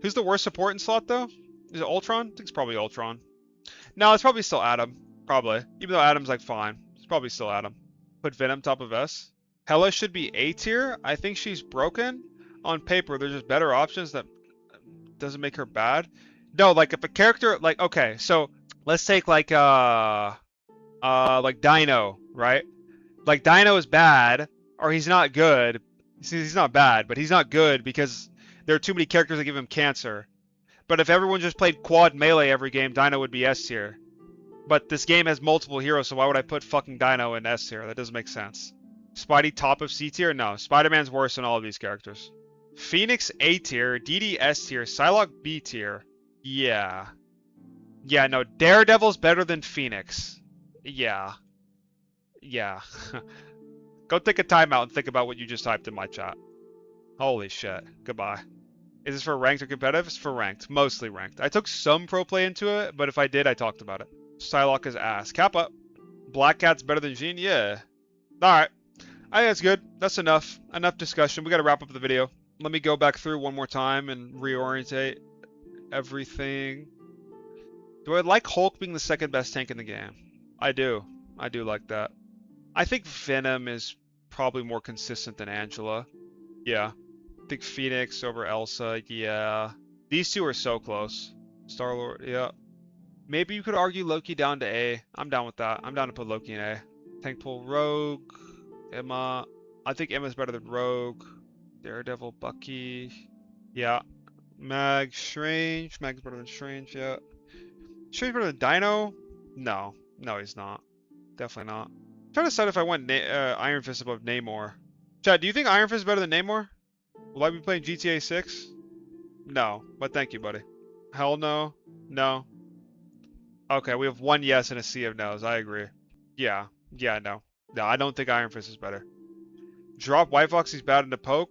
Speaker 1: Who's the worst support in slot, though? Is it Ultron? I think it's probably Ultron. No, it's probably still Adam. Probably. Even though Adam's like fine. It's probably still Adam. Put Venom top of S. Hela should be A tier. I think she's broken. On paper, there's just better options that doesn't make her bad. No, like if a character like okay, so let's take like Dino, right? Like Dino is bad, or he's not good. He's not bad, but he's not good because there are too many characters that give him cancer. But if everyone just played quad melee every game, Dino would be S tier. But this game has multiple heroes, so why would I put fucking Dino in S tier? That doesn't make sense. Spidey top of C tier? No, Spider-Man's worse than all of these characters. Phoenix A tier, DD S tier, Psylocke B tier. Yeah. Yeah, no, Daredevil's better than Phoenix. Yeah. Yeah. Go take a timeout and think about what you just typed in my chat. Holy shit. Goodbye. Is this for ranked or competitive? It's for ranked. Mostly ranked. I took some pro play into it, but if I did, I talked about it. Psylocke is ass. Cap up. Black Cat's better than Jean? Yeah. Alright. I think that's good. That's enough. Enough discussion. We gotta wrap up the video. Let me go back through one more time and reorientate everything. Do I like Hulk being the second best tank in the game? I do. I do like that. I think Venom is probably more consistent than Angela. Yeah. I think Phoenix over Elsa. Yeah. These two are so close. Star-Lord. Yeah. Maybe you could argue Loki down to A. I'm down with that. I'm down to put Loki in A. Tank pull Rogue. Emma. I think Emma's better than Rogue. Daredevil, Bucky. Yeah. Mag, Strange. Mag's better than Strange, yeah. Strange better than Dino? No. No, he's not. Definitely not. I'm trying to decide if I want Iron Fist above Namor. Chad, do you think Iron Fist is better than Namor? Will I be playing GTA 6? No, but thank you, buddy. Hell no. No. Okay, we have one yes and a sea of no's. I agree. Yeah. Yeah, no. No, I don't think Iron Fist is better. Drop White Fox, he's bad in the poke?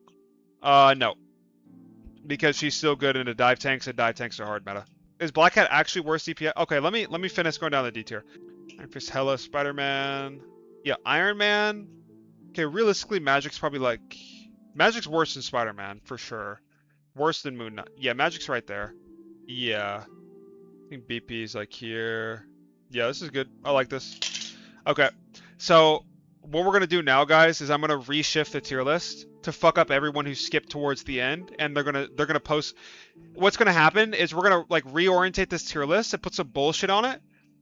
Speaker 1: No. Because she's still good into dive tanks, and dive tanks are hard meta. Is Black Cat actually worse DPS? Okay, let me finish going down the D tier. Iron Fist, Hela, Spider-Man. Yeah, Iron Man. Okay, realistically, Magic's probably like... Magic's worse than Spider-Man, for sure. Worse than Moon Knight. Yeah, Magic's right there. Yeah. I think BP's like here. Yeah, this is good. I like this. Okay, so what we're gonna do now, guys, is I'm gonna reshift the tier list to fuck up everyone who skipped towards the end, and they're gonna post. What's gonna happen is we're gonna like reorientate this tier list and put some bullshit on it,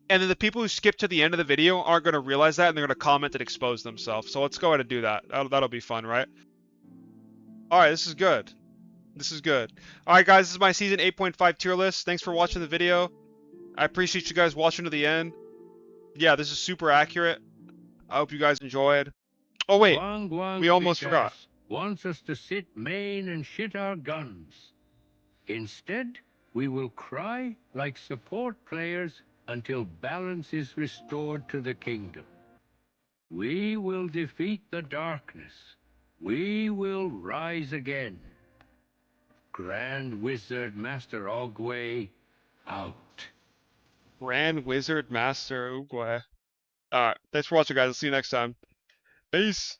Speaker 1: and then the people who skipped to the end of the video aren't gonna realize that, and they're gonna comment and expose themselves. So let's go ahead and do that. That'll be fun, right? All right, this is good. This is good. All right, guys, this is my season 8.5 tier list. Thanks for watching the video. I appreciate you guys watching to the end. Yeah, this is super accurate. I hope you guys enjoyed. Oh wait, we almost forgot.
Speaker 2: Wants us to sit main and shit our guns. Instead, we will cry like support players until balance is restored to the kingdom. We will defeat the darkness. We will rise again. Grand Wizard Master Ogway, out.
Speaker 1: Grand Wizard Master Oogway. Alright, thanks for watching, guys. I'll see you next time. Peace.